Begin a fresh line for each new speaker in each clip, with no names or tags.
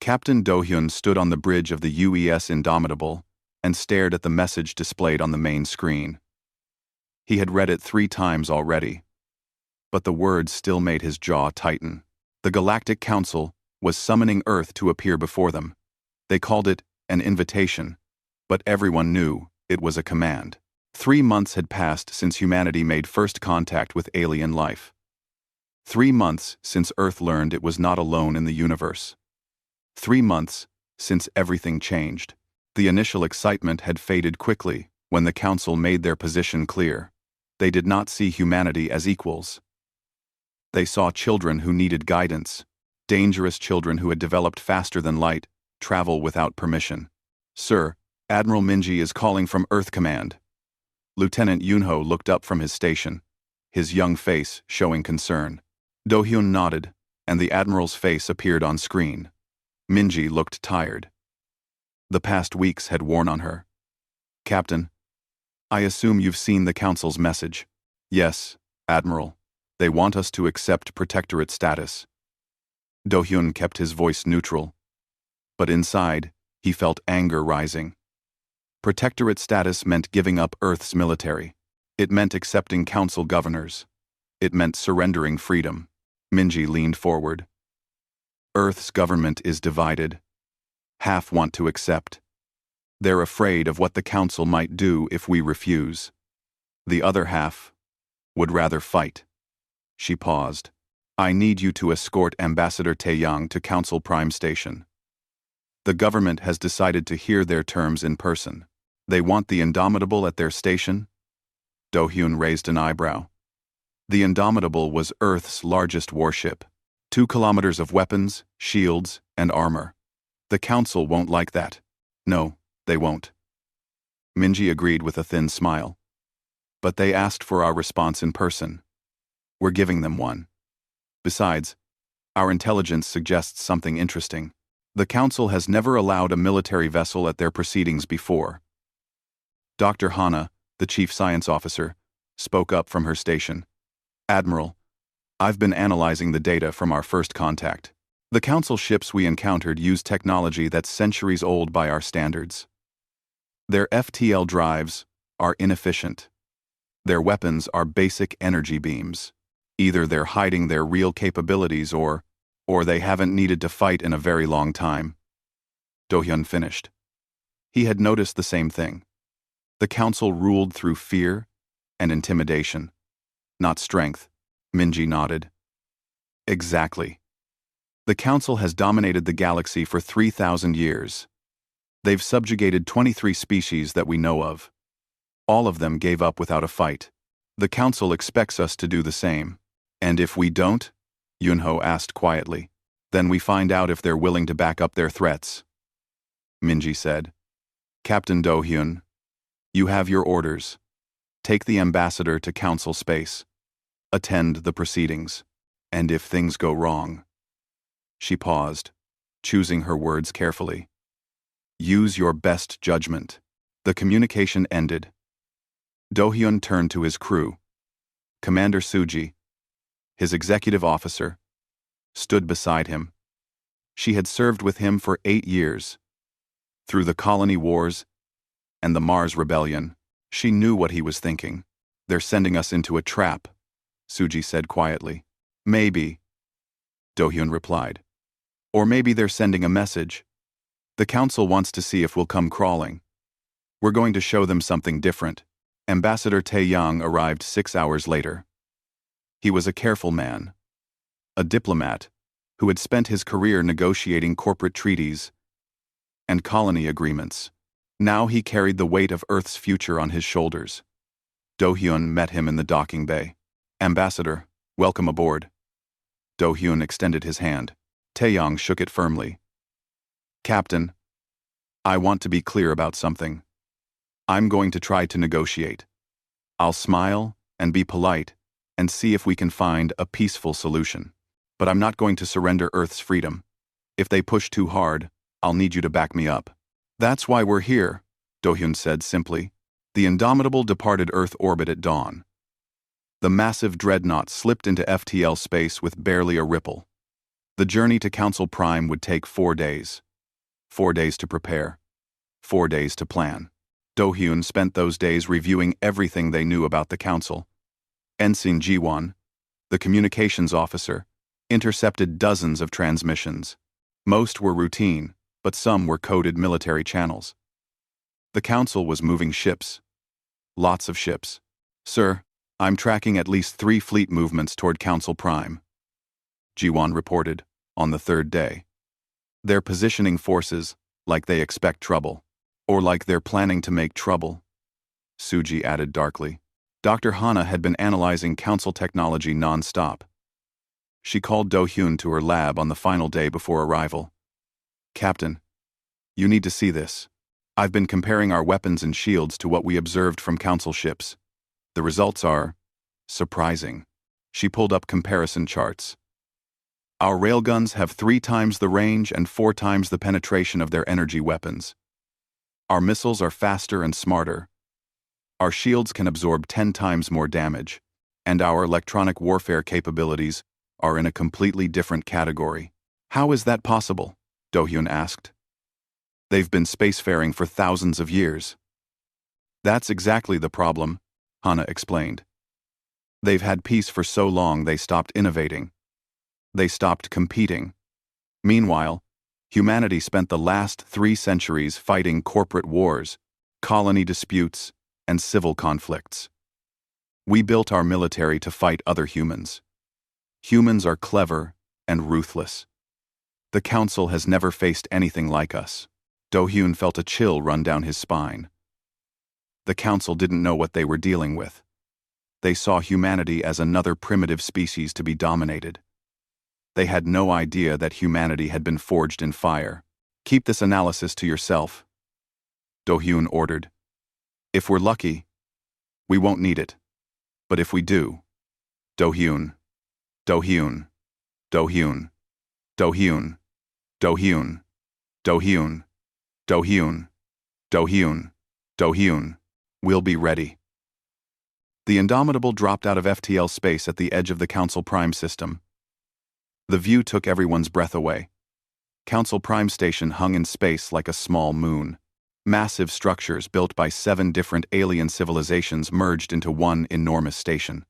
Captain Do-hyun stood on the bridge of the UES Indomitable and stared at the message displayed on the main screen. He had read it 3 times already, but the words still made his jaw tighten. The Galactic Council was summoning Earth to appear before them. They called it an invitation, but everyone knew it was a command. 3 months had passed since humanity made first contact with alien life. 3 months since Earth learned it was not alone in the universe. 3 months since everything changed. The initial excitement had faded quickly when the Council made their position clear. They did not see humanity as equals. They saw children who needed guidance, dangerous children who had developed faster than light, travel without permission. "Sir, Admiral Minji is calling from Earth Command." Lieutenant Yunho looked up from his station, his young face showing concern. Do-hyun nodded, and the Admiral's face appeared on screen. Minji looked tired. The past weeks had worn on her. "Captain, I assume you've seen the Council's message." "Yes, Admiral. They want us to accept protectorate status." Do-hyun kept his voice neutral, but inside, he felt anger rising. Protectorate status meant giving up Earth's military. It meant accepting Council governors. It meant surrendering freedom. Minji leaned forward. "Earth's government is divided. Half want to accept. They're afraid of what the Council might do if we refuse. The other half would rather fight." She paused. "I need you to escort Ambassador Taeyang to Council Prime Station. The government has decided to hear their terms in person. They want the Indomitable at their station?" Do-hyun raised an eyebrow. The Indomitable was Earth's largest warship. 2 kilometers of weapons, shields, and armor. The Council won't like that. "No, they won't." Minji agreed with a thin smile. "But they asked for our response in person. We're giving them one. Besides, our intelligence suggests something interesting. The Council has never allowed a military vessel at their proceedings before." Dr. Hana, the chief science officer, spoke up from her station. "Admiral, I've been analyzing the data from our first contact. The Council ships we encountered use technology that's centuries old by our standards. Their FTL drives are inefficient. Their weapons are basic energy beams. Either they're hiding their real capabilities or they haven't needed to fight in a very long time." Do-hyun finished. He had noticed the same thing. The Council ruled through fear and intimidation, not strength. Minji nodded. "Exactly. The Council has dominated the galaxy for 3,000 years. They've subjugated 23 species that we know of. All of them gave up without a fight. The Council expects us to do the same. And if we don't?" Yunho asked quietly. "Then we find out if they're willing to back up their threats." Minji said. "Captain Do-hyun, you have your orders. Take the ambassador to Council space. Attend the proceedings. And if things go wrong..." She paused, choosing her words carefully. "Use your best judgment." The communication ended. Do-hyun turned to his crew. Commander Suji, his executive officer, stood beside him. She had served with him for 8 years. Through the colony wars and the Mars Rebellion, she knew what he was thinking. "They're sending us into a trap," Suji said quietly. "Maybe," Do-hyun replied. "Or maybe they're sending a message. The Council wants to see if we'll come crawling. We're going to show them something different." Ambassador Taeyang arrived 6 hours later. He was a careful man, a diplomat who had spent his career negotiating corporate treaties and colony agreements. Now he carried the weight of Earth's future on his shoulders. Do-hyun met him in the docking bay. "Ambassador, welcome aboard." Do-hyun extended his hand. Taeyang shook it firmly. "Captain, I want to be clear about something. I'm going to try to negotiate. I'll smile and be polite and see if we can find a peaceful solution. But I'm not going to surrender Earth's freedom. If they push too hard, I'll need you to back me up." "That's why we're here," Do-hyun said simply. The Indomitable departed Earth orbit at dawn. The massive Dreadnought slipped into FTL space with barely a ripple. The journey to Council Prime would take 4 days. 4 days to prepare. 4 days to plan. Do-hyun spent those days reviewing everything they knew about the Council. Ensign Ji-won, the communications officer, intercepted dozens of transmissions. Most were routine, but some were coded military channels. The Council was moving ships. Lots of ships. Sir, I'm tracking at least 3 fleet movements toward Council Prime, Ji-won reported, on the 3rd day. They're positioning forces like they expect trouble, or like they're planning to make trouble, Suji added darkly. Dr. Hana had been analyzing Council technology non-stop. She called Do-hyun to her lab on the final day before arrival. Captain, you need to see this. I've been comparing our weapons and shields to what we observed from Council ships. The results are surprising. She pulled up comparison charts. Our railguns have 3 times the range and 4 times the penetration of their energy weapons. Our missiles are faster and smarter. Our shields can absorb 10 times more damage, and our electronic warfare capabilities are in a completely different category. How is that possible? Do-hyun asked. They've been spacefaring for thousands of years. That's exactly the problem, Hana explained. They've had peace for so long they stopped innovating. They stopped competing. Meanwhile, humanity spent the last 3 centuries fighting corporate wars, colony disputes, and civil conflicts. We built our military to fight other humans. Humans are clever and ruthless. The Council has never faced anything like us. Do-hyun felt a chill run down his spine. The Council didn't know what they were dealing with. They saw humanity as another primitive species to be dominated. They had no idea that humanity had been forged in fire. Keep this analysis to yourself, Do-hyun ordered. If we're lucky, we won't need it. But if we do, Do-hyun, Do-hyun, Do-hyun, Do-hyun, Do-hyun, Do-hyun, Do-hyun, Do-hyun, Do-hyun, we'll be ready. The Indomitable dropped out of FTL space at the edge of the Council Prime system. The view took everyone's breath away. Council Prime Station hung in space like a small moon. Massive structures built by 7 different alien civilizations merged into one enormous station.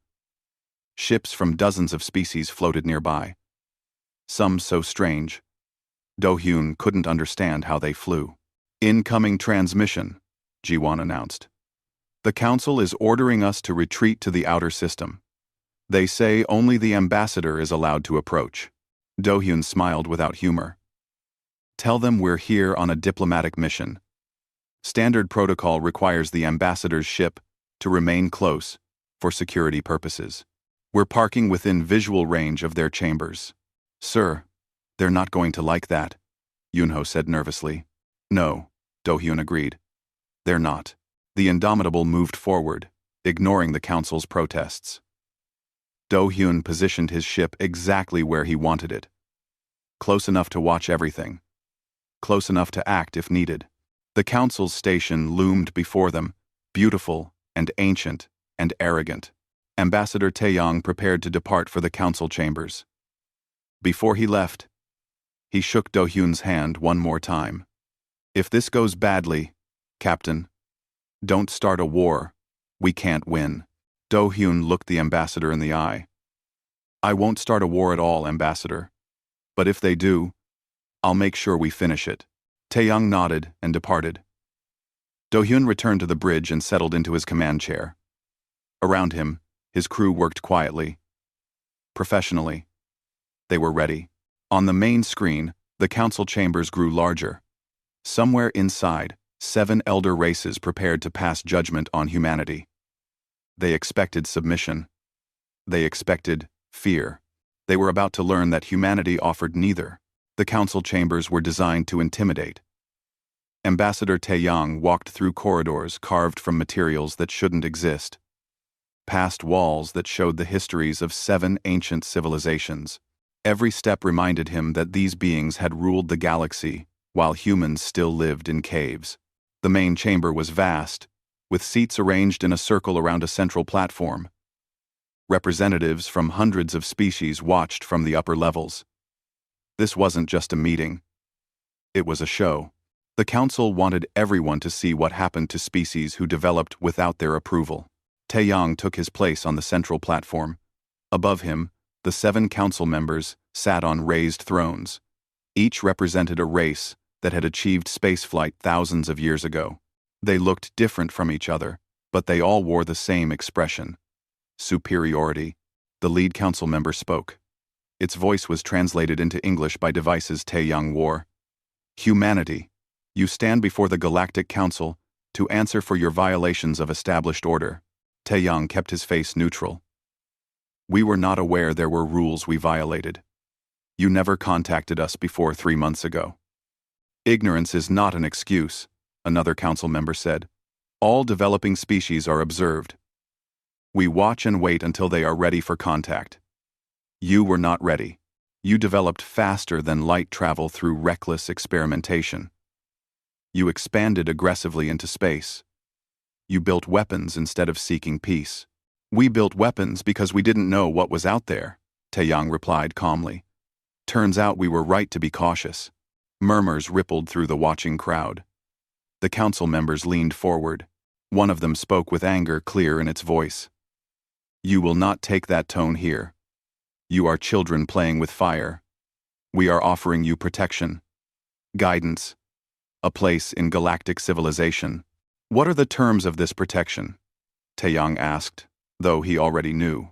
Ships from dozens of species floated nearby. Some so strange, Do-hyun couldn't understand how they flew. Incoming transmission, Ji-won announced. The Council is ordering us to retreat to the outer system. They say only the ambassador is allowed to approach. Do-hyun smiled without humor. Tell them we're here on a diplomatic mission. Standard protocol requires the ambassador's ship to remain close for security purposes. We're parking within visual range of their chambers. Sir, they're not going to like that, Yunho said nervously. No, Do-hyun agreed. They're not. The Indomitable moved forward, ignoring the Council's protests. Do-hyun positioned his ship exactly where he wanted it. Close enough to watch everything. Close enough to act if needed. The Council's station loomed before them, beautiful and ancient and arrogant. Ambassador Taeyong prepared to depart for the Council chambers. Before he left, he shook Do-hyun's hand one more time. If this goes badly, Captain, don't start a war. We can't win. Do-hyun looked the ambassador in the eye. I won't start a war at all, Ambassador. But if they do, I'll make sure we finish it. Taeyong nodded and departed. Do-hyun returned to the bridge and settled into his command chair. Around him, his crew worked quietly. Professionally. They were ready. On the main screen, the Council chambers grew larger. Somewhere inside, 7 elder races prepared to pass judgment on humanity. They expected submission. They expected fear. They were about to learn that humanity offered neither. The Council chambers were designed to intimidate. Ambassador Taeyong walked through corridors carved from materials that shouldn't exist, past walls that showed the histories of 7 ancient civilizations. Every step reminded him that these beings had ruled the galaxy while humans still lived in caves. The main chamber was vast, with seats arranged in a circle around a central platform. Representatives from hundreds of species watched from the upper levels. This wasn't just a meeting. It was a show. The council wanted everyone to see what happened to species who developed without their approval. Taeyang took his place on the central platform. Above him, the 7 council members sat on raised thrones. Each represented a race that had achieved spaceflight thousands of years ago. They looked different from each other, but they all wore the same expression. Superiority. The lead council member spoke. Its voice was translated into English by devices Taeyang wore. Humanity. You stand before the Galactic Council to answer for your violations of established order. Taeyang kept his face neutral. We were not aware there were rules we violated. You never contacted us before 3 months ago. Ignorance is not an excuse, another council member said. All developing species are observed. We watch and wait until they are ready for contact. You were not ready. You developed faster than light travel through reckless experimentation. You expanded aggressively into space. You built weapons instead of seeking peace. We built weapons because we didn't know what was out there, Taeyang replied calmly. Turns out we were right to be cautious. Murmurs rippled through the watching crowd. The council members leaned forward. One of them spoke with anger clear in its voice. You will not take that tone here. You are children playing with fire. We are offering you protection, guidance, a place in galactic civilization. What are the terms of this protection? Taeyang asked, though he already knew.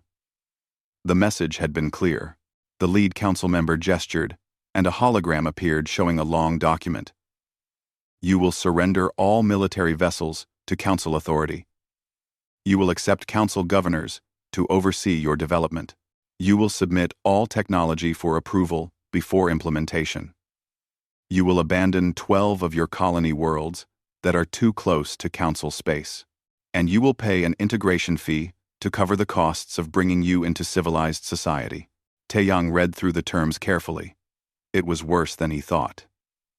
The message had been clear. The lead council member gestured, and a hologram appeared showing a long document. You will surrender all military vessels to council authority. You will accept council governors to oversee your development. You will submit all technology for approval before implementation. You will abandon 12 of your colony worlds that are too close to council space. And you will pay an integration fee to cover the costs of bringing you into civilized society. Taeyang read through the terms carefully. It was worse than he thought.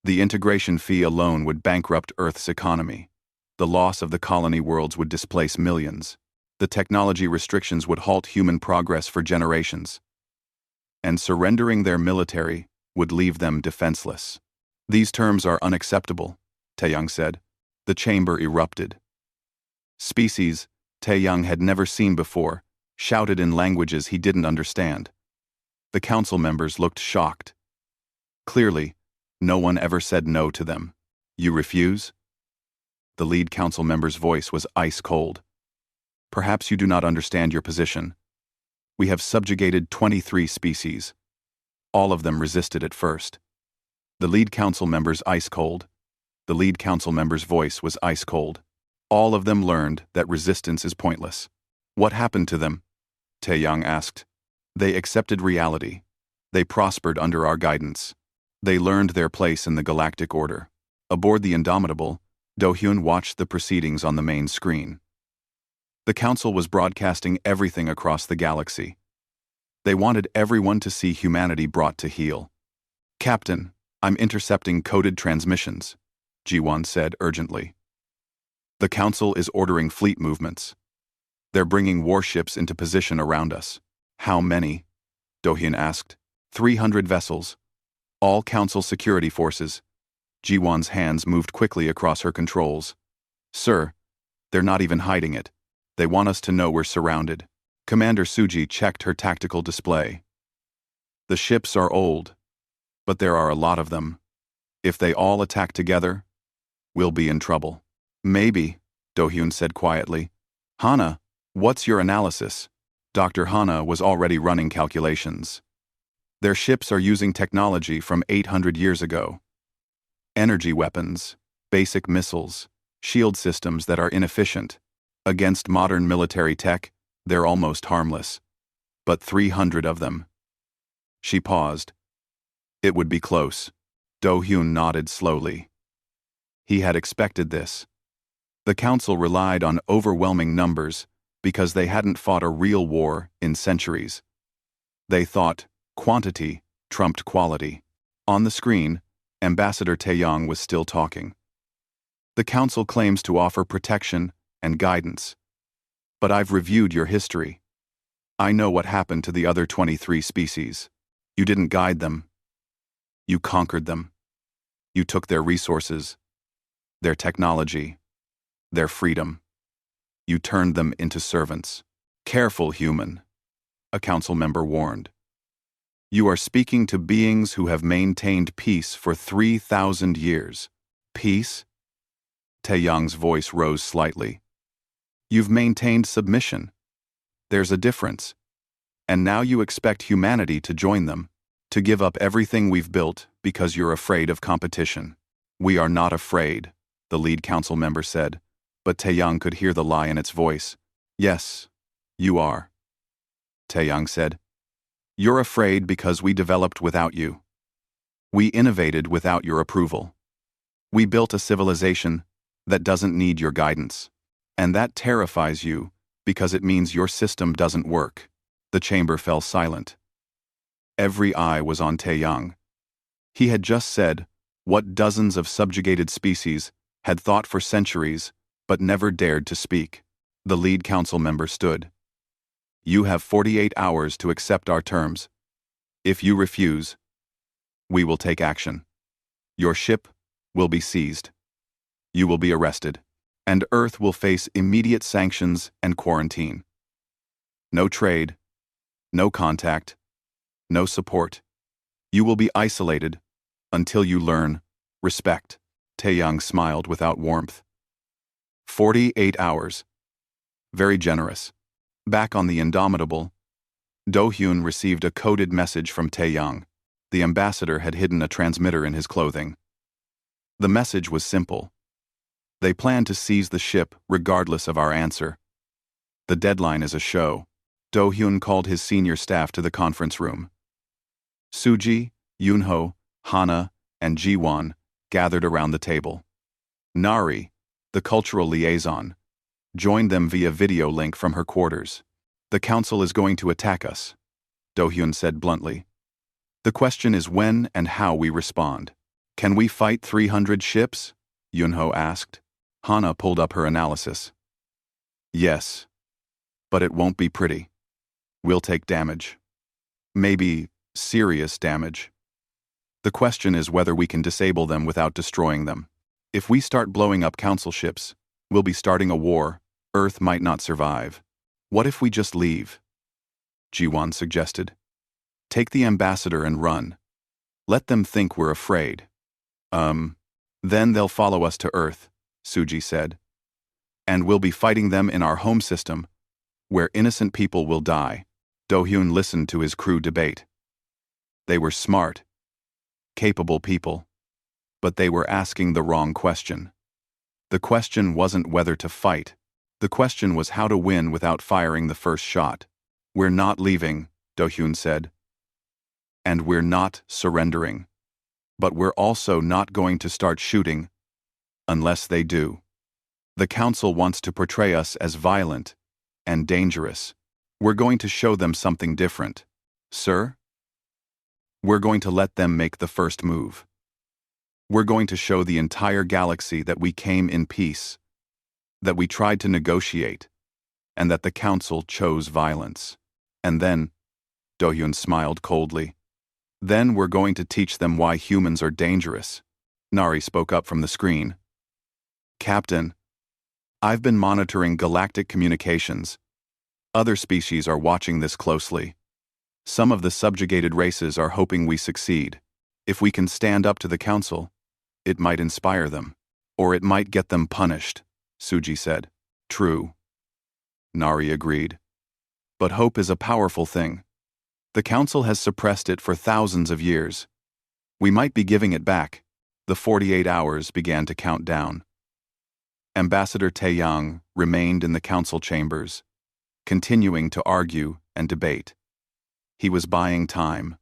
The integration fee alone would bankrupt Earth's economy. The loss of the colony worlds would displace millions. The technology restrictions would halt human progress for generations. And surrendering their military would leave them defenseless. These terms are unacceptable, Taeyang said. The chamber erupted. Species Taeyang had never seen before shouted in languages he didn't understand. The council members looked shocked. Clearly, no one ever said no to them. You refuse? The lead council member's voice was ice cold. Perhaps you do not understand your position. We have subjugated 23 species. All of them resisted at first. The lead council member's ice cold. The lead council member's voice was ice cold. All of them learned that resistance is pointless. What happened to them? Taeyang asked. They accepted reality. They prospered under our guidance. They learned their place in the galactic order. Aboard the Indomitable, Do-hyun watched the proceedings on the main screen. The council was broadcasting everything across the galaxy. They wanted everyone to see humanity brought to heel. Captain, I'm intercepting coded transmissions, Ji-won said urgently. The council is ordering fleet movements. They're bringing warships into position around us. How many? Do-hyun asked. 300 vessels. All council security forces. Ji-won's hands moved quickly across her controls. Sir, they're not even hiding it. They want us to know we're surrounded. Commander Suji checked her tactical display. The ships are old, but there are a lot of them. If they all attack together, we'll be in trouble. Maybe, Do-hyun said quietly. Hana, what's your analysis? Dr. Hana was already running calculations. Their ships are using technology from 800 years ago. Energy weapons, basic missiles, shield systems that are inefficient. Against modern military tech, they're almost harmless. But 300 of them. She paused. It would be close. Do-hyun nodded slowly. He had expected this. The council relied on overwhelming numbers because they hadn't fought a real war in centuries. They thought quantity trumped quality. On the screen, Ambassador Taeyang was still talking. The council claims to offer protection and guidance. But I've reviewed your history. I know what happened to the other 23 species. You didn't guide them. You conquered them. You took their resources, their technology, their freedom. You turned them into servants. Careful, human, a council member warned. You are speaking to beings who have maintained peace for 3,000 years. Peace? Taeyang's voice rose slightly. You've maintained submission. There's a difference. And now you expect humanity to join them, to give up everything we've built because you're afraid of competition. We are not afraid, the lead council member said, but Taeyang could hear the lie in its voice. Yes, you are. Taeyang said. You're afraid because we developed without you. We innovated without your approval. We built a civilization that doesn't need your guidance. And that terrifies you because it means your system doesn't work. The chamber fell silent. Every eye was on Taeyang. He had just said what dozens of subjugated species had thought for centuries but never dared to speak. The lead council member stood. You have 48 hours to accept our terms. If you refuse, we will take action. Your ship will be seized. You will be arrested, and Earth will face immediate sanctions and quarantine. No trade, no contact, no support. You will be isolated until you learn respect. Taeyang smiled without warmth. 48 hours. Very generous. Back on the Indomitable, Do-hyun received a coded message from Taeyang. The ambassador had hidden a transmitter in his clothing. The message was simple. They plan to seize the ship regardless of our answer. The deadline is a show. Do-hyun called his senior staff to the conference room. Suji, Yoonho, Hana, and Jiwon gathered around the table. Nari, the cultural liaison, joined them via video link from her quarters. The council is going to attack us, Do-hyun said bluntly. The question is when and how we respond. Can we fight 300 ships? Yoonho asked. Hana pulled up her analysis. Yes, but it won't be pretty. We'll take damage. Maybe serious damage. The question is whether we can disable them without destroying them. If we start blowing up council ships, we'll be starting a war. Earth might not survive. What if we just leave? Jiwon suggested. Take the ambassador and run. Let them think we're afraid. Then they'll follow us to Earth, Suji said. And we'll be fighting them in our home system, where innocent people will die. Do-hyun listened to his crew debate. They were smart, capable people, but they were asking the wrong question. The question wasn't whether to fight. The question was how to win without firing the first shot. We're not leaving, Do-hyun said. And we're not surrendering. But we're also not going to start shooting unless they do. The council wants to portray us as violent and dangerous. We're going to show them something different. Sir? We're going to let them make the first move. We're going to show the entire galaxy that we came in peace, that we tried to negotiate, and that the council chose violence. And then, Do-hyun smiled coldly, then we're going to teach them why humans are dangerous. Nari spoke up from the screen. Captain, I've been monitoring galactic communications. Other species are watching this closely. Some of the subjugated races are hoping we succeed. If we can stand up to the council, it might inspire them. Or it might get them punished, Suji said. True. Nari agreed. But hope is a powerful thing. The council has suppressed it for thousands of years. We might be giving it back. The 48 hours began to count down. Ambassador Taeyang remained in the council chambers, continuing to argue and debate. He was buying time,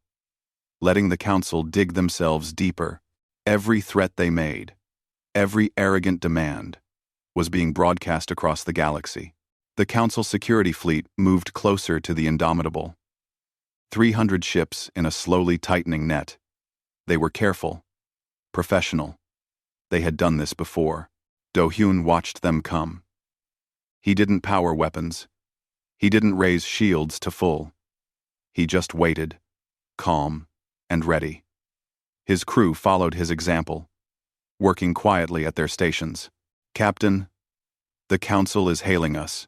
letting the council dig themselves deeper. Every threat they made, every arrogant demand, was being broadcast across the galaxy. The council security fleet moved closer to the Indomitable. 300 ships in a slowly tightening net. They were careful, professional. They had done this before. Do-hyun watched them come. He didn't power weapons. He didn't raise shields to full. He just waited, calm and ready. His crew followed his example, working quietly at their stations. "Captain, the Council is hailing us,"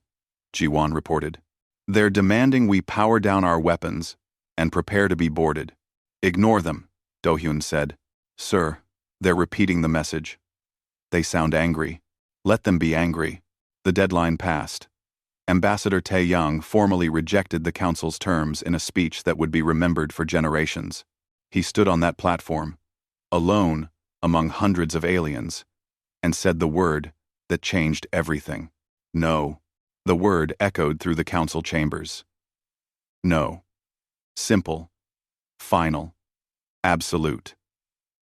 Jiwan reported. "They're demanding we power down our weapons and prepare to be boarded." "Ignore them," Do-hyun said. "Sir, they're repeating the message. They sound angry. Let them be angry." The deadline passed. Ambassador Tae-young formally rejected the Council's terms in a speech that would be remembered for generations. He stood on that platform, alone among hundreds of aliens, and said the word that changed everything. No. The word echoed through the Council chambers. No. Simple. Final. Absolute.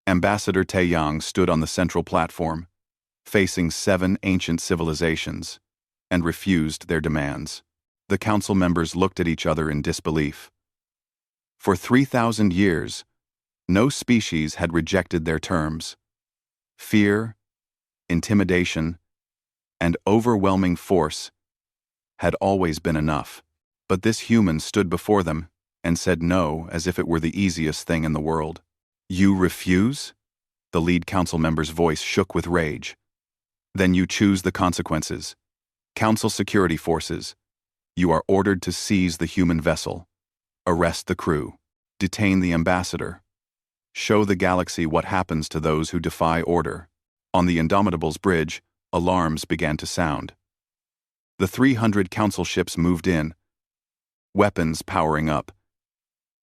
Ambassador Tae-young stood on the central platform, facing 7 ancient civilizations, and refused their demands. The Council members looked at each other in disbelief. For 3,000 years, no species had rejected their terms. Fear, intimidation, and overwhelming force had always been enough. But this human stood before them and said no as if it were the easiest thing in the world. "You refuse?" The lead council member's voice shook with rage. "Then you choose the consequences. Council security forces, you are ordered to seize the human vessel, arrest the crew, detain the ambassador. Show the galaxy what happens to those who defy order." On the Indomitable's bridge, alarms began to sound. The 300 council ships moved in, weapons powering up,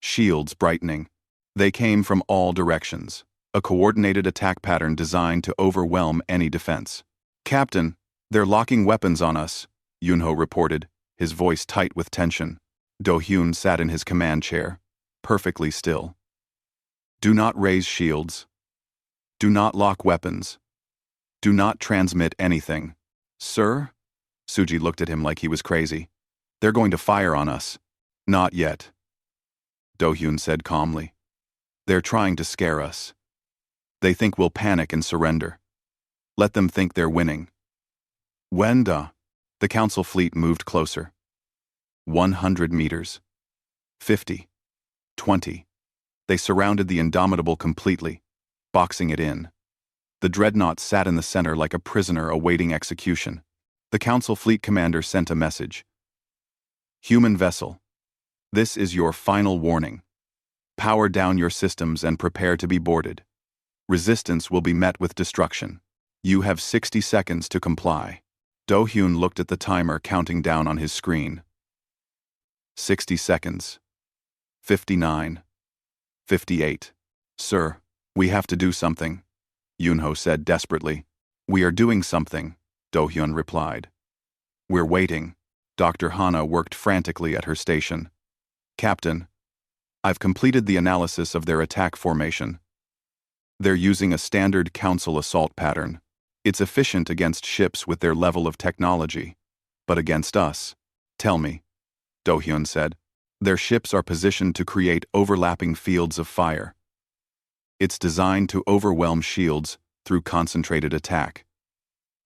shields brightening. They came from all directions, a coordinated attack pattern designed to overwhelm any defense. "Captain, they're locking weapons on us," Yunho reported, his voice tight with tension. Do-hyun sat in his command chair, perfectly still. "Do not raise shields. Do not lock weapons. Do not transmit anything." "Sir?" Suji looked at him like he was crazy. "They're going to fire on us." "Not yet," Do-hyun said calmly. "They're trying to scare us. They think we'll panic and surrender. Let them think they're winning." "When?" The council fleet moved closer. 100 meters. 50. 20. They surrounded the Indomitable completely, boxing it in. The Dreadnought sat in the center like a prisoner awaiting execution. The council fleet commander sent a message. "Human vessel, this is your final warning. Power down your systems and prepare to be boarded. Resistance will be met with destruction. You have 60 seconds to comply." Do-hyun looked at the timer counting down on his screen. 60 seconds. 59. 58. "Sir, we have to do something," Yunho said desperately. "We are doing something," Do-hyun replied. "We're waiting." Dr. Hana worked frantically at her station. "Captain, I've completed the analysis of their attack formation. They're using a standard council assault pattern. It's efficient against ships with their level of technology. But against us, tell me," Do-hyun said. "Their ships are positioned to create overlapping fields of fire. It's designed to overwhelm shields through concentrated attack.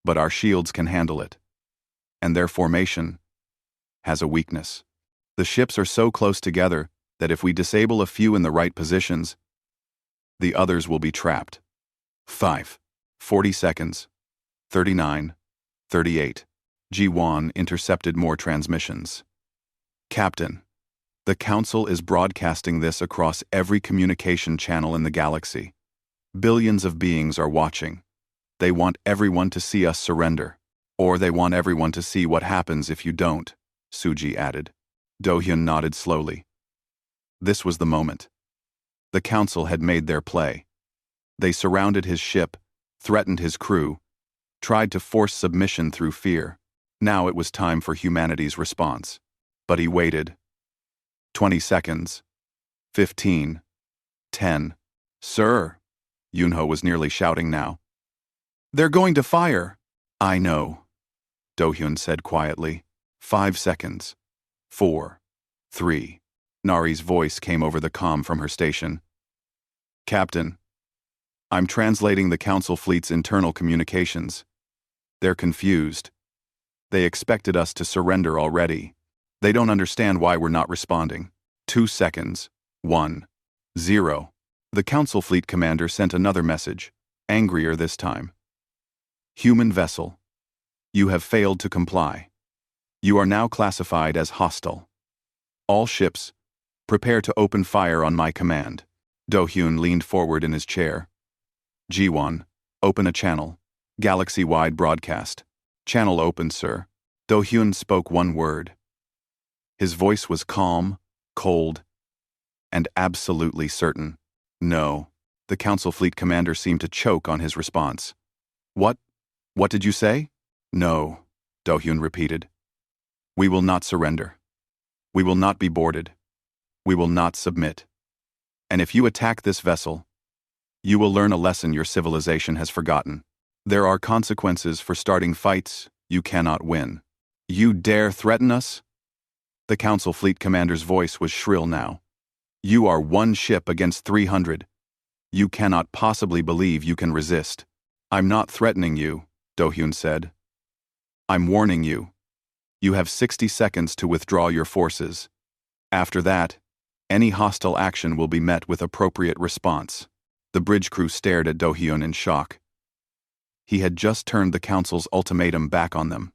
But our shields can handle it. And their formation has a weakness. The ships are so close together that if we disable a few in the right positions, the others will be trapped." 5. 40 seconds. 39. 38. Ji-won intercepted more transmissions. "Captain, the Council is broadcasting this across every communication channel in the galaxy. Billions of beings are watching. They want everyone to see us surrender. Or they want everyone to see what happens if you don't," Suji added. Do-hyun nodded slowly. This was the moment. The Council had made their play. They surrounded his ship, threatened his crew, tried to force submission through fear. Now it was time for humanity's response. But he waited. 20 seconds. 15. 10. "Sir!" Yunho was nearly shouting now. "They're going to fire!" "I know," Do-hyun said quietly. 5 seconds. 4. 3. Nari's voice came over the comm from her station. "Captain, I'm translating the Council fleet's internal communications. They're confused. They expected us to surrender already. They don't understand why we're not responding." 2 seconds. 1. 0. The Council Fleet commander sent another message, angrier this time. Human vessel. You have failed to comply. You are now classified as hostile. All ships, prepare to open fire on my command. Do-hyun leaned forward in his chair. Ji-won, open a channel. Galaxy-wide broadcast. Channel opened, sir. Do-hyun spoke one word. His voice was calm, cold, and absolutely certain. No. The Council Fleet commander seemed to choke on his response. What? What did you say? No, Do-hyun repeated. We will not surrender. We will not be boarded. We will not submit. And if you attack this vessel, you will learn a lesson your civilization has forgotten. There are consequences for starting fights you cannot win. You dare threaten us? The Council Fleet commander's voice was shrill now. You are one ship against 300. You cannot possibly believe you can resist. I'm not threatening you, Do-hyun said. I'm warning you. You have 60 seconds to withdraw your forces. After that, any hostile action will be met with appropriate response. The bridge crew stared at Do-hyun in shock. He had just turned the Council's ultimatum back on them.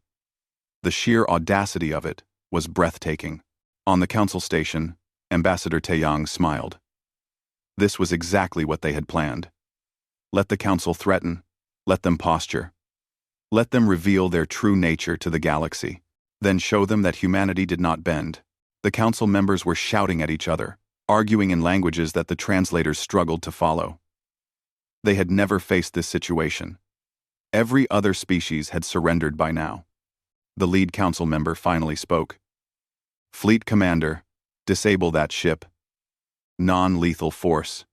The sheer audacity of it was breathtaking. On the Council station, Ambassador Taeyang smiled. This was exactly what they had planned. Let the Council threaten. Let them posture. Let them reveal their true nature to the galaxy. Then show them that humanity did not bend. The Council members were shouting at each other, arguing in languages that the translators struggled to follow. They had never faced this situation. Every other species had surrendered by now. The lead Council member finally spoke. Fleet Commander, disable that ship. Non-lethal force.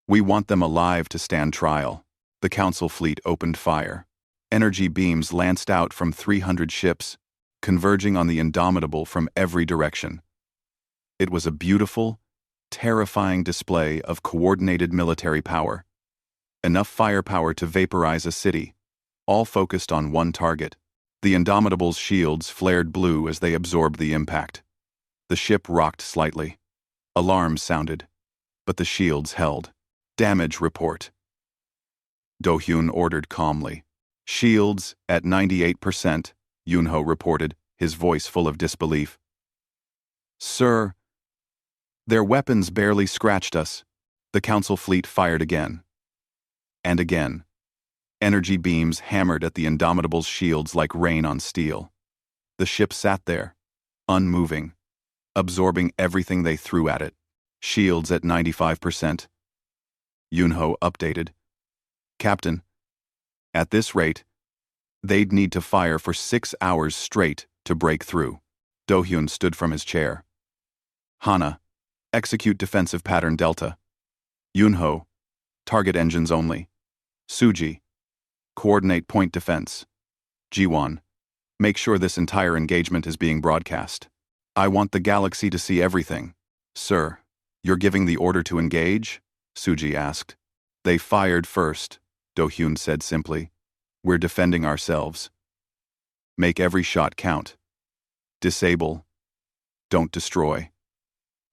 We want them alive to stand trial. The Council fleet opened fire. Energy beams lanced out from 300 ships, converging on the Indomitable from every direction. It was a beautiful, terrifying display of coordinated military power. Enough firepower to vaporize a city, all focused on one target. The Indomitable's shields flared blue as they absorbed the impact. The ship rocked slightly. Alarms sounded, but the shields held. Damage report. Do-hyun ordered calmly. Shields at 98%, Yunho reported, his voice full of disbelief. Sir, their weapons barely scratched us. The Council fleet fired again. And again. Energy beams hammered at the Indomitable's shields like rain on steel. The ship sat there, unmoving, absorbing everything they threw at it. Shields at 95%. Yunho updated. Captain, at this rate, they'd need to fire for 6 hours straight to break through. Do-hyun stood from his chair. Hana, execute defensive pattern Delta. Yunho, target engines only. Suji, coordinate point defense. Ji-won, make sure this entire engagement is being broadcast. I want the galaxy to see everything. Sir, you're giving the order to engage? Suji asked. They fired first, Do-hyun said simply. We're defending ourselves. Make every shot count. Disable. Don't destroy.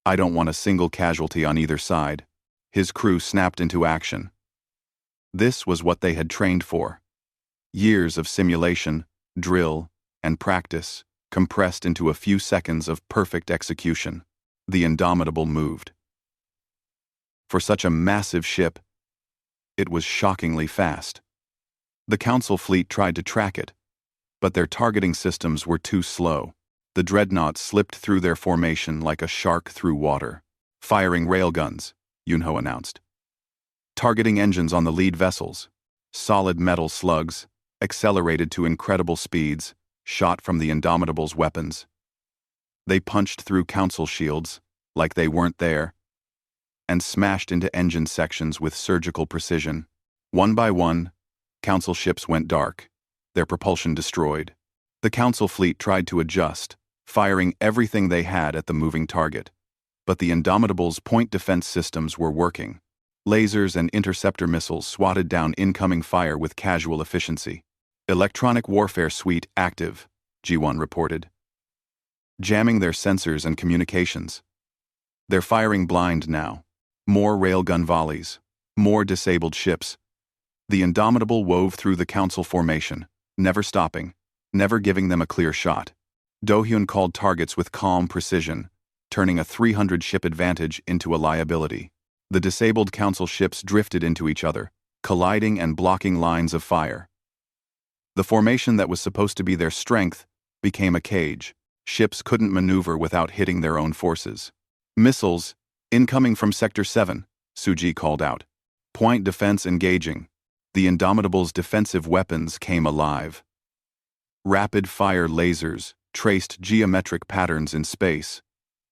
I don't want a single casualty on either side. His crew snapped into action. This was what they had trained for. Years of simulation, drill, and practice, compressed into a few seconds of perfect execution. The Indomitable moved. For such a massive ship, it was shockingly fast. The Council fleet tried to track it, but their targeting systems were too slow. The Dreadnought slipped through their formation like a shark through water. Firing railguns, Yunho announced. Targeting engines on the lead vessels. Solid metal slugs, accelerated to incredible speeds, shot from the Indomitable's weapons. They punched through Council shields, like they weren't there, and smashed into engine sections with surgical precision. One by one, Council ships went dark, their propulsion destroyed. The Council fleet tried to adjust, firing everything they had at the moving target. But the Indomitable's point defense systems were working. Lasers and interceptor missiles swatted down incoming fire with casual efficiency. Electronic warfare suite active, G1 reported. Jamming their sensors and communications. They're firing blind now. More railgun volleys. More disabled ships. The Indomitable wove through the Council formation, never stopping, never giving them a clear shot. Do-hyun called targets with calm precision, turning a 300-ship advantage into a liability. The disabled Council ships drifted into each other, colliding and blocking lines of fire. The formation that was supposed to be their strength became a cage. Ships couldn't maneuver without hitting their own forces. Missiles, incoming from Sector 7, Suji called out. Point defense engaging. The Indomitable's defensive weapons came alive. Rapid-fire lasers traced geometric patterns in space,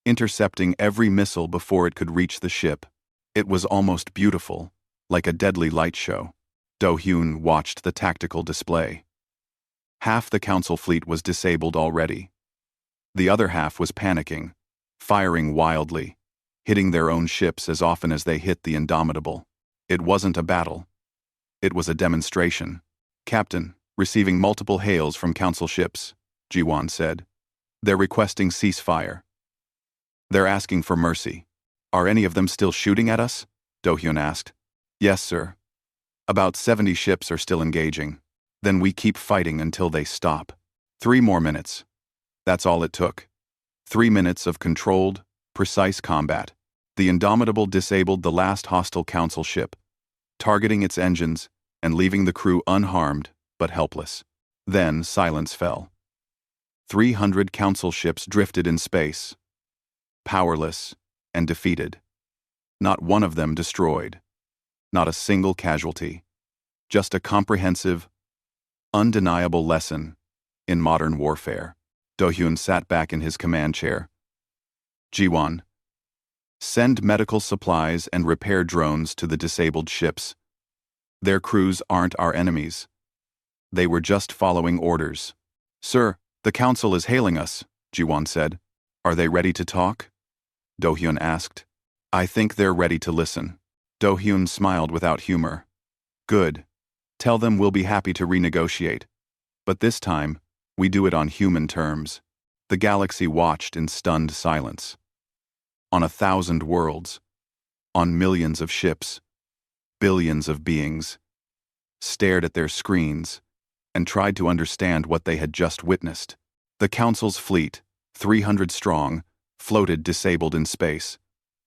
intercepting every missile before it could reach the ship. It was almost beautiful, like a deadly light show. Do-hyun watched the tactical display. Half the Council fleet was disabled already. The other half was panicking, firing wildly, hitting their own ships as often as they hit the Indomitable. It wasn't a battle. It was a demonstration. Captain, receiving multiple hails from Council ships, Ji-won said. They're requesting ceasefire. They're asking for mercy. Are any of them still shooting at us? Do-hyun asked. Yes, sir. About 70 ships are still engaging. Then we keep fighting until they stop. 3 more minutes. That's all it took. 3 minutes of controlled, precise combat. The Indomitable disabled the last hostile Council ship, targeting its engines and leaving the crew unharmed but helpless. Then silence fell. 300 Council ships drifted in space, powerless and defeated. Not one of them destroyed. Not a single casualty. Just a comprehensive, undeniable lesson in modern warfare. Do-hyun sat back in his command chair. Ji-won, send medical supplies and repair drones to the disabled ships. Their crews aren't our enemies. They were just following orders. Sir, the Council is hailing us, Ji-won said. Are they ready to talk? Do-hyun asked. I think they're ready to listen. Do-hyun smiled without humor. Good. Tell them we'll be happy to renegotiate. But this time, we do it on human terms. The galaxy watched in stunned silence. On 1,000 worlds, on millions of ships, billions of beings, stared at their screens and tried to understand what they had just witnessed. The Council's fleet, 300 strong, floated disabled in space,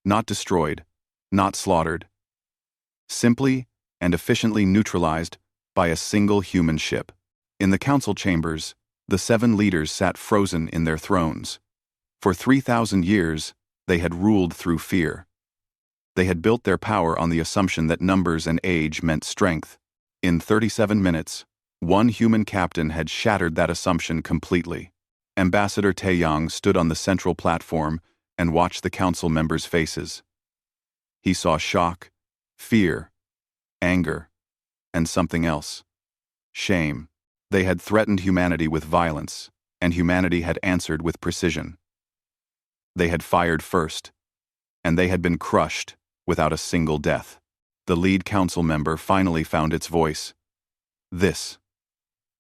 not destroyed, not slaughtered, simply and efficiently neutralized by a single human ship. In the Council chambers, the 7 leaders sat frozen in their thrones. For 3,000 years, they had ruled through fear. They had built their power on the assumption that numbers and age meant strength. In 37 minutes, one human captain had shattered that assumption completely. Ambassador Taeyang stood on the central platform and watched the Council members' faces. He saw shock, fear, anger, and something else. Shame. They had threatened humanity with violence, and humanity had answered with precision. They had fired first, and they had been crushed without a single death. The lead Council member finally found its voice. This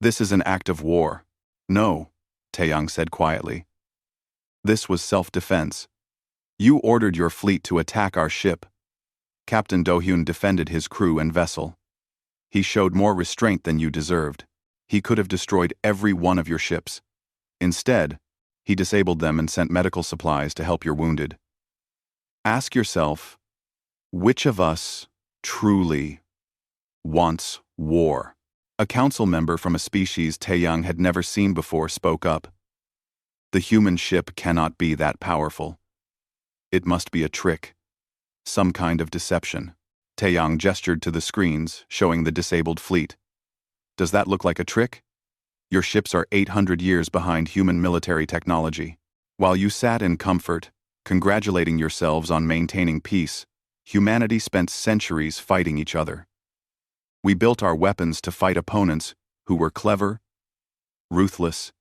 is an act of war. No, Taeyang said quietly. This was self-defense. You ordered your fleet to attack our ship. Captain Do-hyun defended his crew and vessel. He showed more restraint than you deserved. He could have destroyed every one of your ships. Instead, he disabled them and sent medical supplies to help your wounded. Ask yourself, which of us truly wants war? A Council member from a species Taeyang had never seen before spoke up. The human ship cannot be that powerful. It must be a trick, some kind of deception. Taeyang gestured to the screens, showing the disabled fleet. Does that look like a trick? Your ships are 800 years behind human military technology. While you sat in comfort, congratulating yourselves on maintaining peace, humanity spent centuries fighting each other. We built our weapons to fight opponents who were clever, ruthless,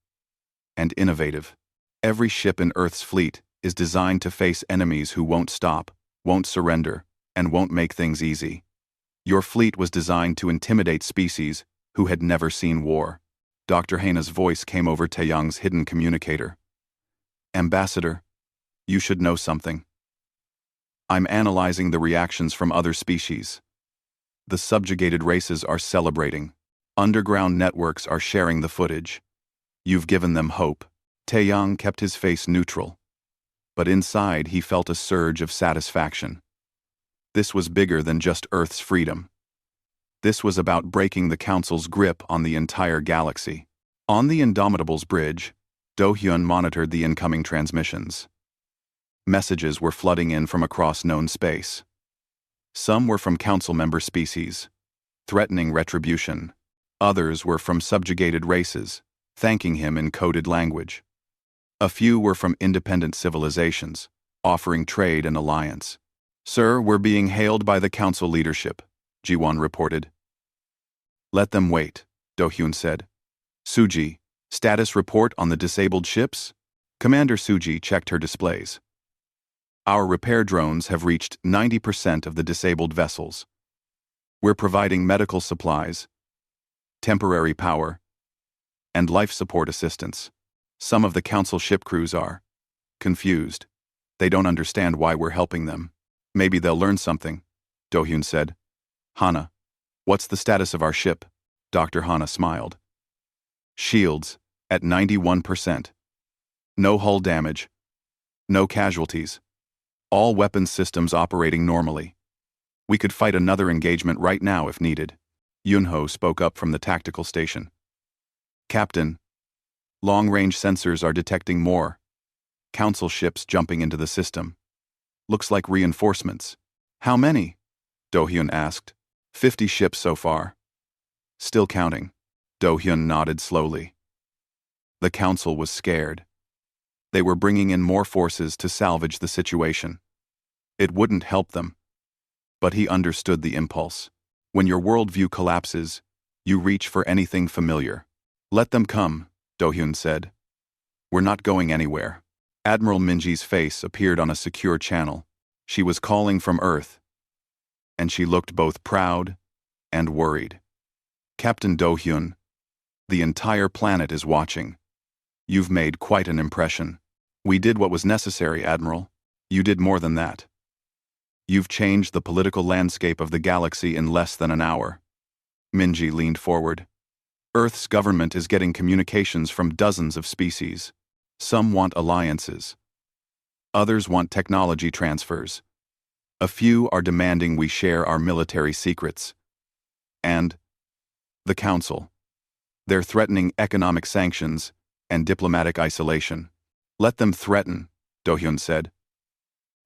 and innovative. Every ship in Earth's fleet is designed to face enemies who won't stop, won't surrender, and won't make things easy. Your fleet was designed to intimidate species who had never seen war. Dr. Haina's voice came over Taeyang's hidden communicator. Ambassador, you should know something. I'm analyzing the reactions from other species. The subjugated races are celebrating. Underground networks are sharing the footage. You've given them hope. Taeyang kept his face neutral. But inside he felt a surge of satisfaction. This was bigger than just Earth's freedom. This was about breaking the Council's grip on the entire galaxy. On the Indomitable's bridge, Do-hyun monitored the incoming transmissions. Messages were flooding in from across known space. Some were from Council member species, threatening retribution. Others were from subjugated races, thanking him in coded language. A few were from independent civilizations, offering trade and alliance. "Sir, we're being hailed by the Council leadership," Ji-won reported. "Let them wait," Do-hyun said. "Suji, status report on the disabled ships?" Commander Suji checked her displays. "Our repair drones have reached 90% of the disabled vessels. We're providing medical supplies, temporary power, and life support assistance. Some of the Council ship crews are confused. They don't understand why we're helping them. Maybe they'll learn something," Do-hyun said. "Hana, what's the status of our ship?" Dr. Hana smiled. "Shields, at 91%. No hull damage. No casualties. All weapons systems operating normally. We could fight another engagement right now if needed." Yunho spoke up from the tactical station. "Captain, long-range sensors are detecting more Council ships jumping into the system. Looks like reinforcements." "How many?" Do-hyun asked. 50 ships so far. Still counting." Do-hyun nodded slowly. The Council was scared. They were bringing in more forces to salvage the situation. It wouldn't help them. But he understood the impulse. When your worldview collapses, you reach for anything familiar. "Let them come," Do-hyun said. "We're not going anywhere." Admiral Minji's face appeared on a secure channel. She was calling from Earth, and she looked both proud and worried. "Captain Do-hyun, the entire planet is watching. You've made quite an impression." "We did what was necessary, Admiral. You did more than that. You've changed the political landscape of the galaxy in less than an hour." Minji leaned forward. "Earth's government is getting communications from dozens of species. Some want alliances. Others want technology transfers. A few are demanding we share our military secrets. And the Council. They're threatening economic sanctions and diplomatic isolation." "Let them threaten," Do-hyun said.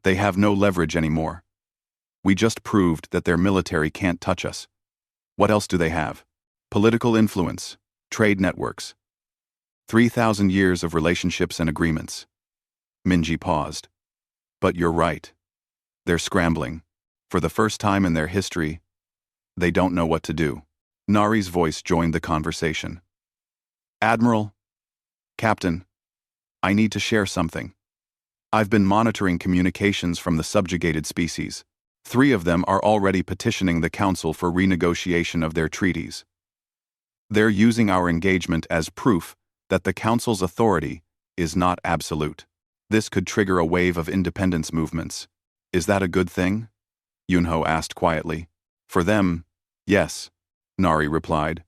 "They have no leverage anymore. We just proved that their military can't touch us. What else do they have? Political influence, trade networks. 3,000 years of relationships and agreements." Minji paused. "But you're right. They're scrambling. For the first time in their history, they don't know what to do." Nari's voice joined the conversation. "Admiral, Captain, I need to share something. I've been monitoring communications from the subjugated species. 3 of them are already petitioning the Council for renegotiation of their treaties. They're using our engagement as proof that the Council's authority is not absolute. This could trigger a wave of independence movements. Is that a good thing?" Yunho asked quietly. "For them, yes," Nari replied.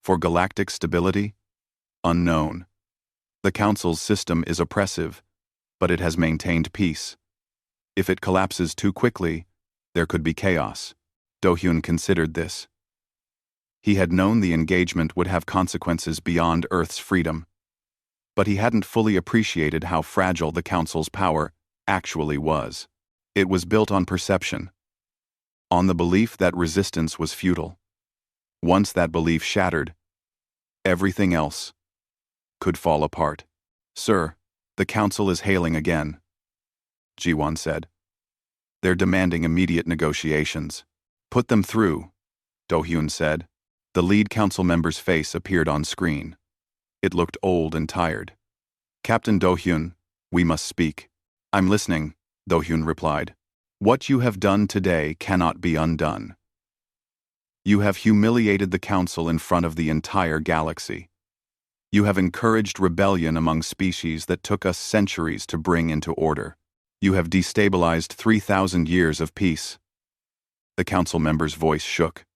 "For galactic stability? Unknown. The Council's system is oppressive, but it has maintained peace. If it collapses too quickly, there could be chaos." Do-hyun considered this. He had known the engagement would have consequences beyond Earth's freedom, but he hadn't fully appreciated how fragile the Council's power actually was. It was built on perception, on the belief that resistance was futile. Once that belief shattered, everything else could fall apart. "Sir, the Council is hailing again," Ji-won said. "They're demanding immediate negotiations." "Put them through," Do-hyun said. The lead Council member's face appeared on screen. It looked old and tired. "Captain Do-hyun, we must speak." "I'm listening," Do-hyun replied. "What you have done today cannot be undone. You have humiliated the Council in front of the entire galaxy. You have encouraged rebellion among species that took us centuries to bring into order. You have destabilized 3,000 years of peace. The council member's voice shook.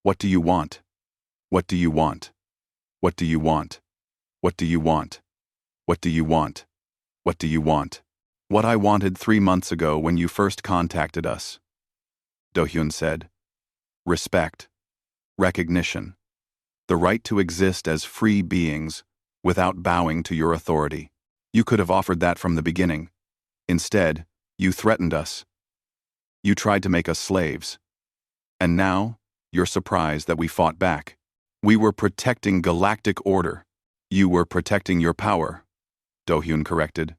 What do you want? What do you want? What do you want? What do you want? What do you want? What do you want? What I wanted 3 months ago when you first contacted us. Do-hyun said. Respect. Recognition. The right to exist as free beings without bowing to your authority. You could have offered that from the beginning. Instead, you threatened us. You tried to make us slaves. And now, you're surprised that we fought back. We were protecting galactic order. You were protecting your power, Do-hyun corrected.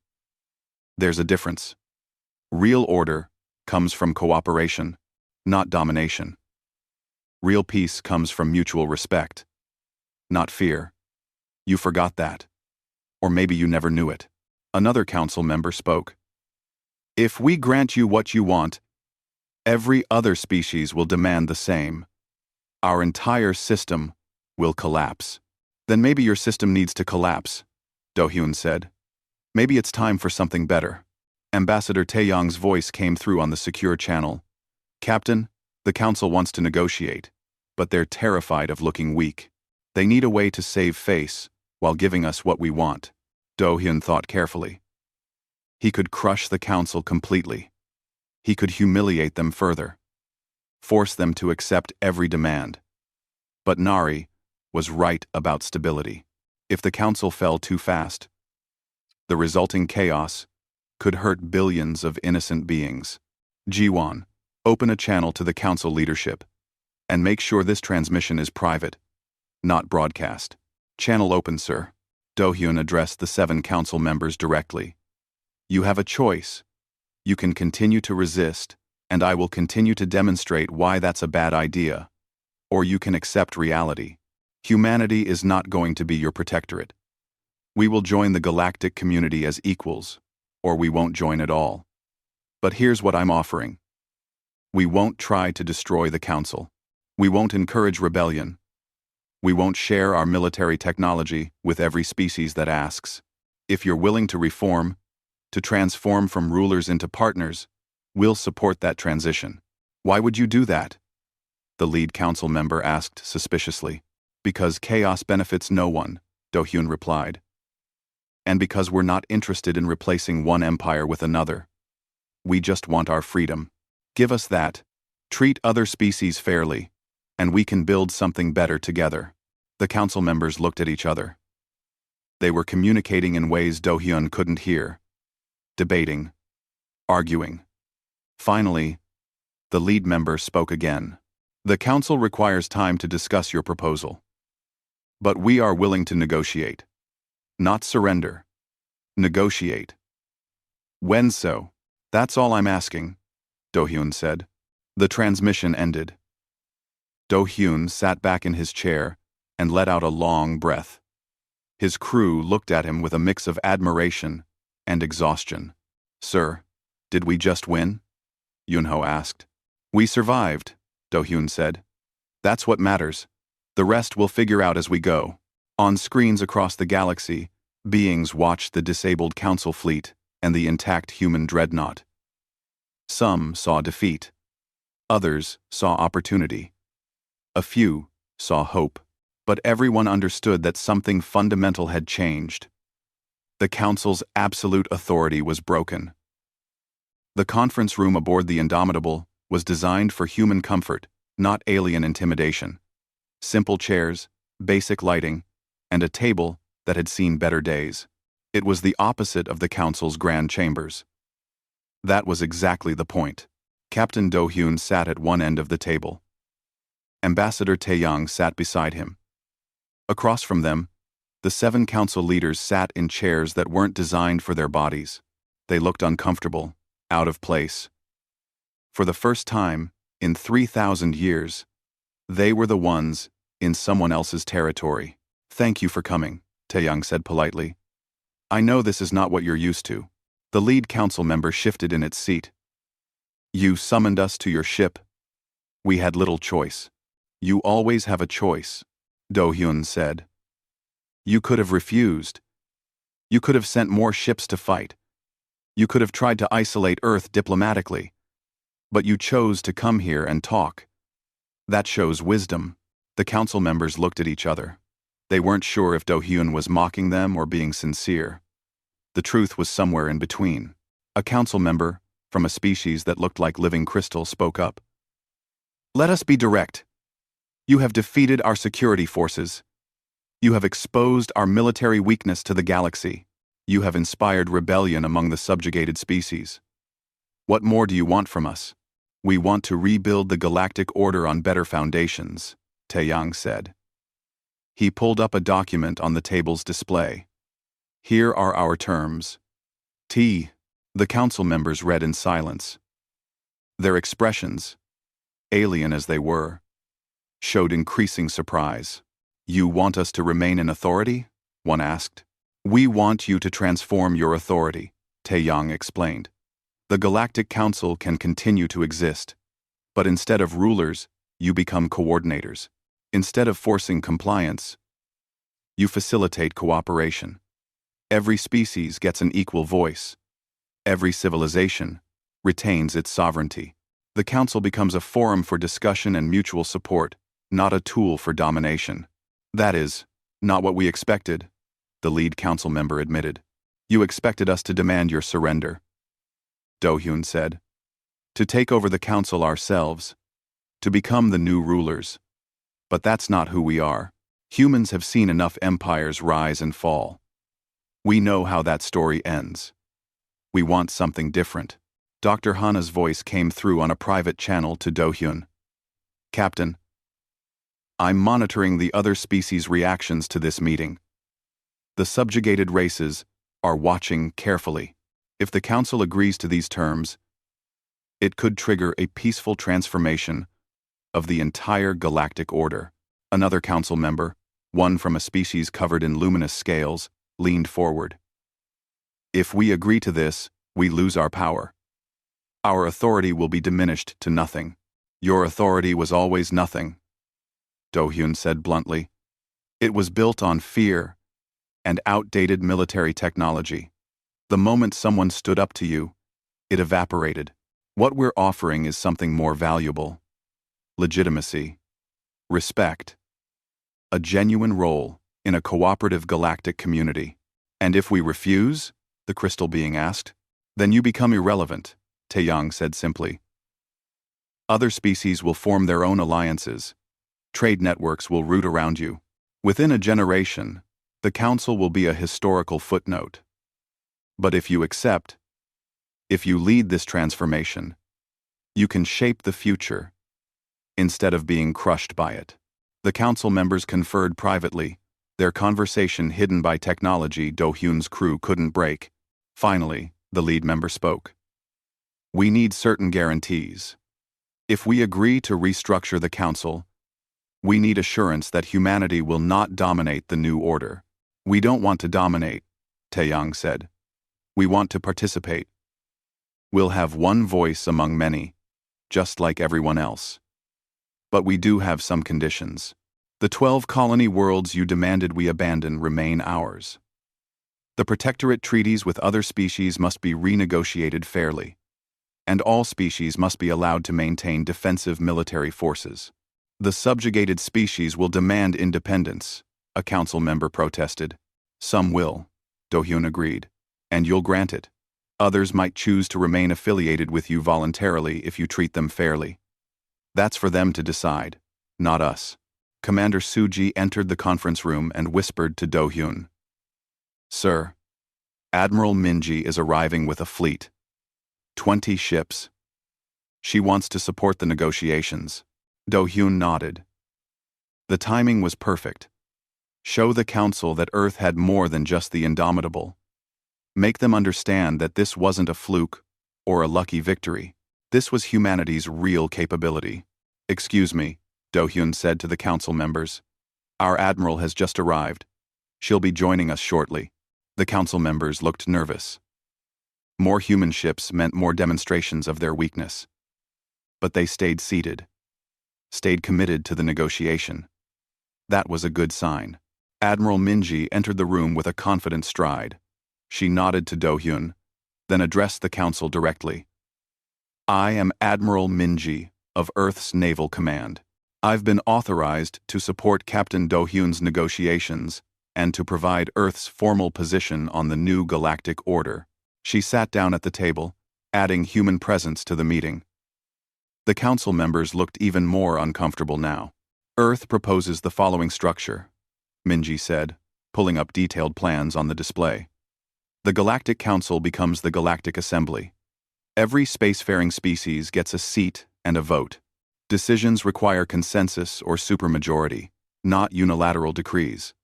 There's a difference. Real order comes from cooperation, not domination. Real peace comes from mutual respect, not fear. You forgot that. Or maybe you never knew it. Another council member spoke. If we grant you what you want, every other species will demand the same. Our entire system will collapse. Then maybe your system needs to collapse, Do-hyun said. Maybe it's time for something better. Ambassador Taeyong's voice came through on the secure channel. Captain, the council wants to negotiate, but they're terrified of looking weak. They need a way to save face while giving us what we want. Do-hyun thought carefully. He could crush the council completely. He could humiliate them further. Force them to accept every demand. But Nari was right about stability. If the council fell too fast, the resulting chaos could hurt billions of innocent beings. Ji-won, open a channel to the council leadership, and make sure this transmission is private, not broadcast. Channel open, sir. Do-hyun addressed the 7 council members directly. You have a choice. You can continue to resist, and I will continue to demonstrate why that's a bad idea. Or you can accept reality. Humanity is not going to be your protectorate. We will join the galactic community as equals, or we won't join at all. But here's what I'm offering. We won't try to destroy the council. We won't encourage rebellion. We won't share our military technology with every species that asks. If you're willing to reform, to transform from rulers into partners, we'll support that transition. Why would you do that? The lead council member asked suspiciously. Because chaos benefits no one, Do-hyun replied. And because we're not interested in replacing one empire with another. We just want our freedom. Give us that. Treat other species fairly, and we can build something better together. The council members looked at each other. They were communicating in ways Do-hyun couldn't hear. Debating. Arguing. Finally, the lead member spoke again. The council requires time to discuss your proposal. But we are willing to negotiate. Not surrender. Negotiate. When so? That's all I'm asking, Do-hyun said. The transmission ended. Do-hyun sat back in his chair and let out a long breath. His crew looked at him with a mix of admiration and exhaustion. Sir, did we just win? Yunho asked. We survived, Do-hyun said. That's what matters. The rest we'll figure out as we go. On screens across the galaxy, beings watched the disabled council fleet and the intact human dreadnought. Some saw defeat. Others saw opportunity. A few saw hope. But everyone understood that something fundamental had changed. The council's absolute authority was broken. The conference room aboard the Indomitable was designed for human comfort, not alien intimidation. Simple chairs, basic lighting, and a table that had seen better days. It was the opposite of the council's grand chambers. That was exactly the point. Captain Do-hyun sat at one end of the table. Ambassador Taeyong sat beside him. Across from them, the 7 council leaders sat in chairs that weren't designed for their bodies. They looked uncomfortable, out of place. For the first time, in 3,000 years, they were the ones in someone else's territory. Thank you for coming, Taeyong said politely. I know this is not what you're used to. The lead council member shifted in its seat. You summoned us to your ship. We had little choice. You always have a choice, Do-hyun said. You could have refused. You could have sent more ships to fight. You could have tried to isolate Earth diplomatically, but you chose to come here and talk. That shows wisdom. The council members looked at each other. They weren't sure if Do-hyun was mocking them or being sincere. The truth was somewhere in between. A council member, from a species that looked like living crystal, spoke up. Let us be direct. You have defeated our security forces. You have exposed our military weakness to the galaxy. You have inspired rebellion among the subjugated species. What more do you want from us? We want to rebuild the galactic order on better foundations, Taeyang said. He pulled up a document on the table's display. Here are our terms. The council members read in silence. Their expressions, alien as they were, showed increasing surprise. You want us to remain in authority? One asked. We want you to transform your authority, Taeyang explained. The Galactic Council can continue to exist, but instead of rulers, you become coordinators. Instead of forcing compliance, you facilitate cooperation. Every species gets an equal voice. Every civilization retains its sovereignty. The Council becomes a forum for discussion and mutual support, not a tool for domination. That is, not what we expected, the lead council member admitted. You expected us to demand your surrender, Do-hyun said. To take over the council ourselves, to become the new rulers. But that's not who we are. Humans have seen enough empires rise and fall. We know how that story ends. We want something different. Dr. Hana's voice came through on a private channel to Do-hyun. Captain, I'm monitoring the other species' reactions to this meeting. The subjugated races are watching carefully. If the Council agrees to these terms, it could trigger a peaceful transformation of the entire galactic order. Another council member, one from a species covered in luminous scales, leaned forward. If we agree to this, we lose our power. Our authority will be diminished to nothing. Your authority was always nothing, Do-hyun said bluntly. It was built on fear and outdated military technology. The moment someone stood up to you, it evaporated. What we're offering is something more valuable. Legitimacy, respect, a genuine role in a cooperative galactic community. And if we refuse, the crystal being asked, then you become irrelevant, Taeyang said simply. Other species will form their own alliances. Trade networks will root around you. Within a generation, the Council will be a historical footnote. But if you accept, if you lead this transformation, you can shape the future instead of being crushed by it. The council members conferred privately, their conversation hidden by technology Do-hyun's crew couldn't break. Finally, the lead member spoke. We need certain guarantees. If we agree to restructure the council, we need assurance that humanity will not dominate the new order. We don't want to dominate, Taeyang said. We want to participate. We'll have one voice among many, just like everyone else. But we do have some conditions. The 12 colony worlds you demanded we abandon remain ours. The protectorate treaties with other species must be renegotiated fairly, and all species must be allowed to maintain defensive military forces. The subjugated species will demand independence, a council member protested. Some will, Do-hyun agreed, and you'll grant it. Others might choose to remain affiliated with you voluntarily if you treat them fairly. That's for them to decide, not us. Commander Suji entered the conference room and whispered to Do-hyun. Sir, Admiral Minji is arriving with a fleet. 20 ships. She wants to support the negotiations. Do-hyun nodded. The timing was perfect. Show the Council that Earth had more than just the indomitable. Make them understand that this wasn't a fluke or a lucky victory. This was humanity's real capability. Excuse me, Do-hyun said to the council members. Our admiral has just arrived. She'll be joining us shortly. The council members looked nervous. More human ships meant more demonstrations of their weakness. But they stayed seated, stayed committed to the negotiation. That was a good sign. Admiral Minji entered the room with a confident stride. She nodded to Do-hyun. then addressed the council directly. I am Admiral Minji of Earth's Naval Command. I've been authorized to support Captain Do-hyun's negotiations and to provide Earth's formal position on the new galactic order. She sat down at the table, adding human presence to the meeting. The council members looked even more uncomfortable now. Earth proposes the following structure, Minji said, pulling up detailed plans on the display. The Galactic Council becomes the Galactic Assembly. Every spacefaring species gets a seat and a vote. Decisions require consensus or supermajority, not unilateral decrees.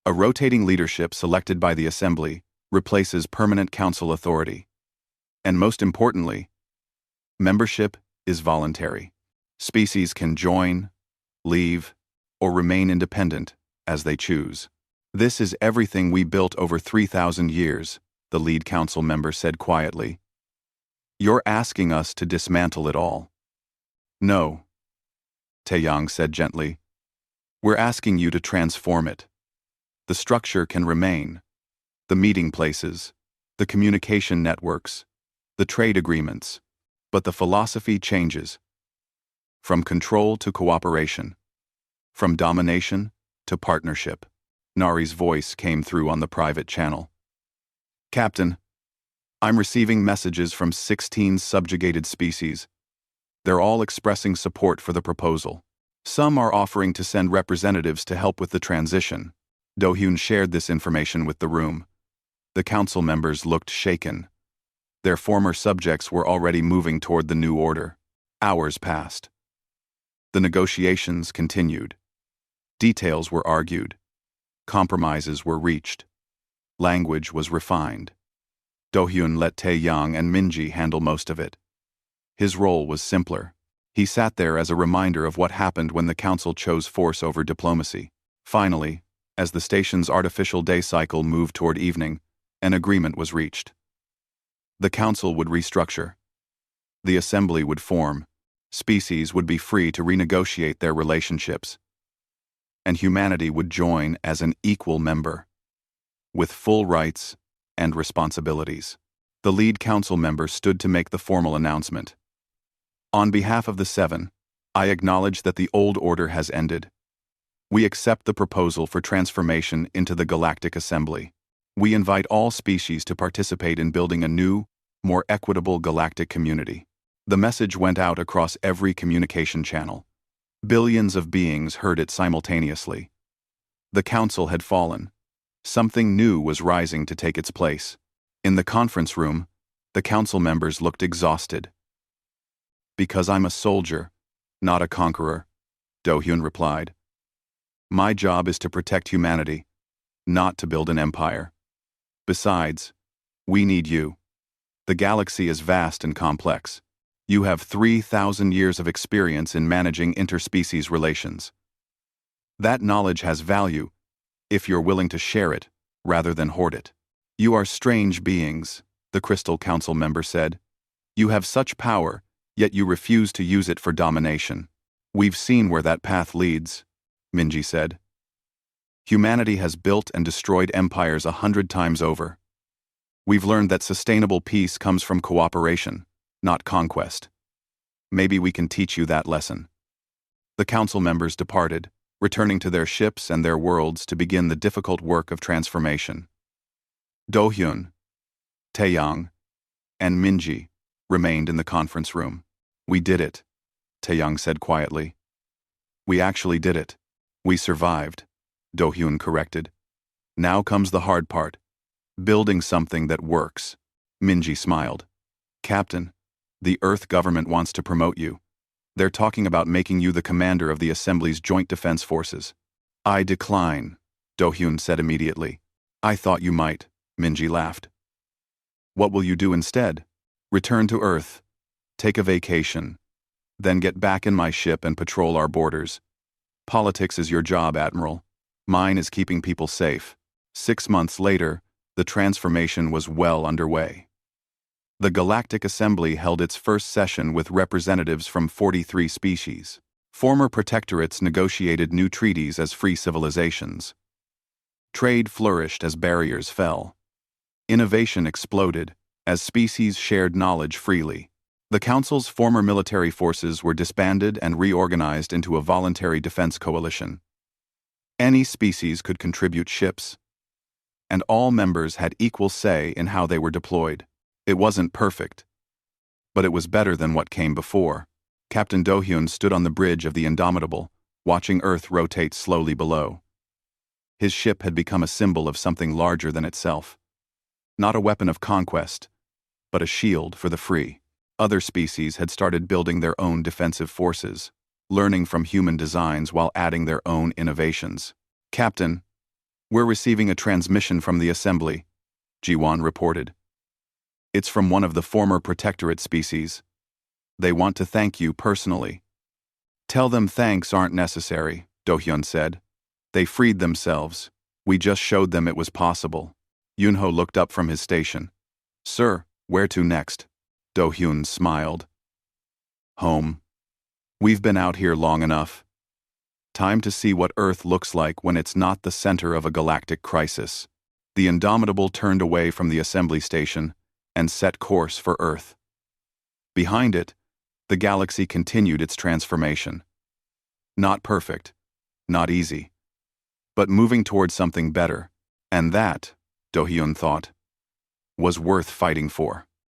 A rotating leadership selected by the Assembly replaces permanent council authority. And most importantly, membership is voluntary. Species can join, leave, or remain independent as they choose. This is everything we built over 3,000 years, the lead council member said quietly. You're asking us to dismantle it all. No, Taeyang said gently. We're asking you to transform it. The structure can remain. The meeting places, the communication networks, the trade agreements, but the philosophy changes. From control to cooperation. From domination to partnership. Nari's voice came through on the private channel. Captain, I'm receiving messages from 16 subjugated species. They're all expressing support for the proposal. Some are offering to send representatives to help with the transition. Do-hyun shared this information with the room. The council members looked shaken. Their former subjects were already moving toward the new order. Hours passed. The negotiations continued. Details were argued. Compromises were reached. Language was refined. Do-hyun let Taeyang and Minji handle most of it. His role was simpler. He sat there as a reminder of what happened when the council chose force over diplomacy. Finally, as the station's artificial day cycle moved toward evening, an agreement was reached. The council would restructure. The assembly would form. Species would be free to renegotiate their relationships. And humanity would join as an equal member, with full rights and responsibilities. The lead council member stood to make the formal announcement. On behalf of the Seven, I acknowledge that the old order has ended. We accept the proposal for transformation into the Galactic Assembly. We invite all species to participate in building a new, more equitable galactic community. The message went out across every communication channel. Billions of beings heard it simultaneously. The council had fallen. Something new was rising to take its place. In the conference room, the council members looked exhausted. Because I'm a soldier, not a conqueror, Do-hyun replied. My job is to protect humanity, not to build an empire. Besides, we need you. The galaxy is vast and complex. You have 3,000 years of experience in managing interspecies relations. That knowledge has value, if you're willing to share it, rather than hoard it. You are strange beings, the Crystal Council member said. You have such power, yet you refuse to use it for domination. We've seen where that path leads, Minji said. Humanity has built and destroyed empires 100 times over. We've learned that sustainable peace comes from cooperation, not conquest. Maybe we can teach you that lesson. The council members departed, returning to their ships and their worlds to begin the difficult work of transformation. Do-hyun, Taeyang, and Minji remained in the conference room. We did it, Taeyang said quietly. We actually did it. We survived, Do-hyun corrected. Now comes the hard part. Building something that works. Minji smiled. Captain, the Earth government wants to promote you. They're talking about making you the commander of the Assembly's Joint Defense Forces. I decline, Do-hyun said immediately. I thought you might, Minji laughed. What will you do instead? Return to Earth. Take a vacation. Then get back in my ship and patrol our borders. Politics is your job, Admiral. Mine is keeping people safe. 6 months later, the transformation was well underway. The Galactic Assembly held its first session with representatives from 43 species. Former protectorates negotiated new treaties as free civilizations. Trade flourished as barriers fell. Innovation exploded, as species shared knowledge freely. The Council's former military forces were disbanded and reorganized into a voluntary defense coalition. Any species could contribute ships, and all members had equal say in how they were deployed. It wasn't perfect, but it was better than what came before. Captain Do-hyun stood on the bridge of the Indomitable, watching Earth rotate slowly below. His ship had become a symbol of something larger than itself. Not a weapon of conquest, but a shield for the free. Other species had started building their own defensive forces, learning from human designs while adding their own innovations. "Captain, we're receiving a transmission from the Assembly," Ji-won reported. "It's from one of the former Protectorate species. They want to thank you personally." "Tell them thanks aren't necessary," Do-hyun said. "They freed themselves. We just showed them it was possible." Yoon-ho looked up from his station. "Sir, where to next?" Do-hyun smiled. "Home. We've been out here long enough. Time to see what Earth looks like when it's not the center of a galactic crisis." The Indomitable turned away from the assembly station and set course for Earth. Behind it, the galaxy continued its transformation. Not perfect, not easy, but moving towards something better, and that, Do-hyun thought, was worth fighting for.